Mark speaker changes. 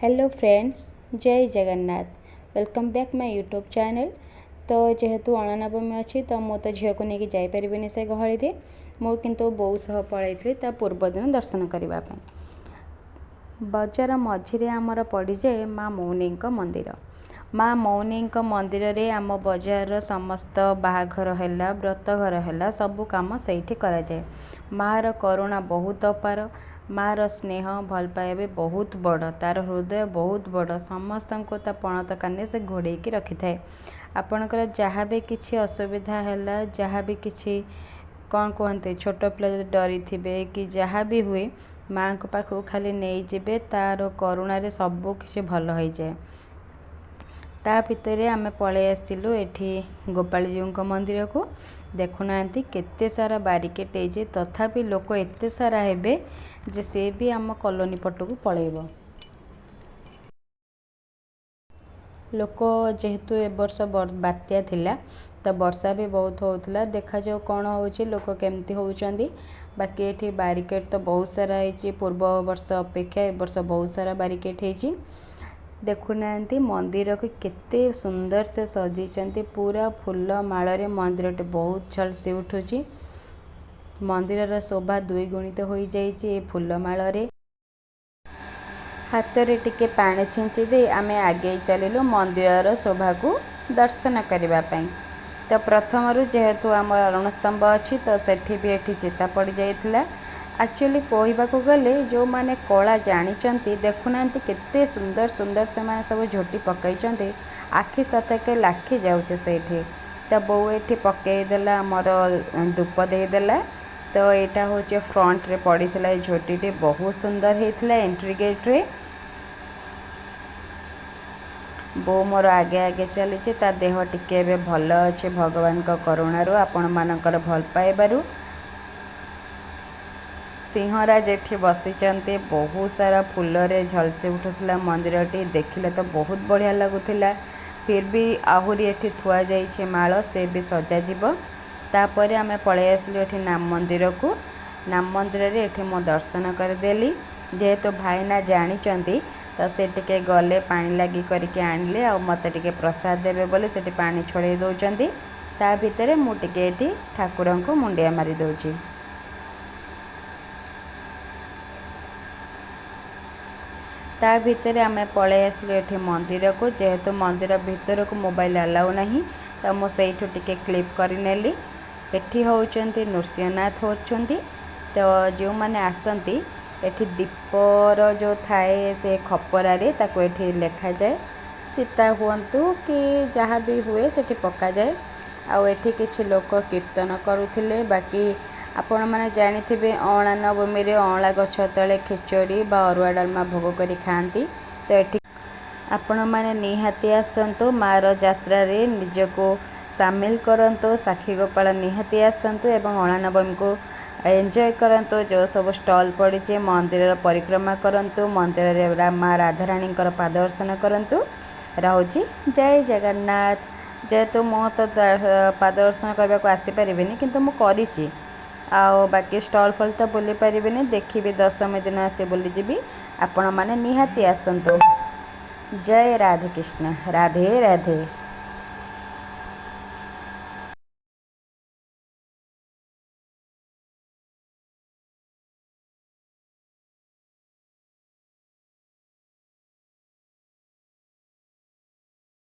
Speaker 1: Hello friends, जय Jagannath. Welcome back my YouTube channel. तो जेहेतु अणनवमी अच्छी तो मु तो झील को लेकिन जापरि से गहली मु किंतु बो सह पलैली ता पूर्व दिन दर्शन करने। बजार मझिरे आमर पड़ी जाए माँ मौनी मंदिर। माँ मौनी मंदिर रे आम बजार समस्त बाहाघर है, व्रतघर है, सबू कम से कराए। माँ करुणा बहुत अपार, माँ स्नेह भल पाइबा भी बहुत बड़, तार हृदय बहुत बड़, समस्त को पणत काने से घोड़े रखी थाए। आपणकर जहाँ भी किसी असुविधा है, जहाँ भी किसी कौन कहते छोट पिला डरी थे कि जहाँ भी हुए माँ को पाखु खाली नहीं जीवे, तार करुणार सबू किसी भल हो जाए। ता भितर आम पलि आसलु एठी गोपालजी मंदिर को। देखुना केते सारा बारिकेड है, तथापि लोक एते सारा हेबे जे से भी आम कॉलोनी पटक पलैब। लोक जेहेतु ए वर्ष बात्या थिला तो वर्षा भी बहुत होता। देखा जाओ कौन हो लोक केमती होउचंदी। बाकी एठी बारिकेड तो बहुत सारा है, पूर्व वर्ष अपेक्षा ए वर्ष बहुत सारा बारिकेड है। देखुना मंदिर को केते सुंदर से सजाई, पूरा फूल माल मंदिर बहुत झलसी उठुची। मंदिर शोभा दुई गुणित हो जाइए फूल माल। हाथ रे टिके पानी छिंची दे आमे आगे चलिलु मंदिर शोभा को दर्शन करने। तो प्रथम जेहेतु आम अरुण स्तंभ अच्छी तो सेठी भी एठी चेता पड़ जाइथिला। एक्चुअली कहवाक गले जो माने कला जानी देखुना केते सुंदर सुंदर से माने सब झोटी पकई आखि सतके लाखी जाऊे से। तो बो ये पकईदेला आमर धूप देदेला। तो यहाँ हूँ फ्रंट रे पड़ी झोटी बहुत सुंदर होता एंट्री गेट रे। बो मोर आगे आगे चली ता देह टिके भल अच्छे भगवान का करुणारू आपण मानकर भल पाइबारू। सिंहराज एठी बसी बहुत सारा फूल रे झलसी उठुला। मंदिरटी देखिले तो बहुत बढ़िया लगुला। फिर भी आहुरी एठी थुआ जाइछे माल से भी सजा जीव। तापर आमे पळै आसलु एठी नाम मंदिर को। नाम मंदिर रे एठी मो दर्शन करदेली। जेहेतु भाईना जानी तो से टिके गले पानी लगी करके आणले आ मते टिके प्रसाद देबे बोले सेठी पानी छोड़े दउचंदी। ता भितरे मु टिके एठी ठाकुरन को मुंडिया मारी दउची। ता भितर आमे पळै आसलु एठी मंदिर को। जेहेतु मंदिर भितर को मोबाइल अलाउ नहीं तो मु सेठु टिके क्लिप करिनेली। एठी होउचंती नृसिंहनाथ होउचंती। तो जो माने आसंती एठी दीपर जो थाए से खपरा रे ताको एठी लेखा जाए, चिता हुअंतु कि जहाँ भी हुए सेठी पक्का जाए। आउ एठी किछि लोक कीर्तन करुथिले। बाकी आपण माने जानिथिबे अणा नवमी रे अणा गछ तले खिचड़ी बा अरुआ डालमा भोग करी खांती। तो एठी आपण माने निहाती आसंतु मार यात्रा रे निजको सामिल करंतु। साखी गोपाल निहाती आसंतु एवं अणा नवमी को एंजॉय करंतु। जो सब स्टॉल पड़ी मंदिर परिक्रमा करंतु, मंदिर रे माँ राधाराणी पाद दर्शन करंतु। रहुची जय जगन्नाथ। जेहेतु मो तो पाद दर्शन करने को आसीपारे किंतु मु करिछि। आओ बाकी स्टॉल फल तो बुली पारिबेनी, देखिबे दशमी दिन आसी बुली जीवी। आपण माने निहाती आसंतु। जय राधे कृष्ण, राधे राधे।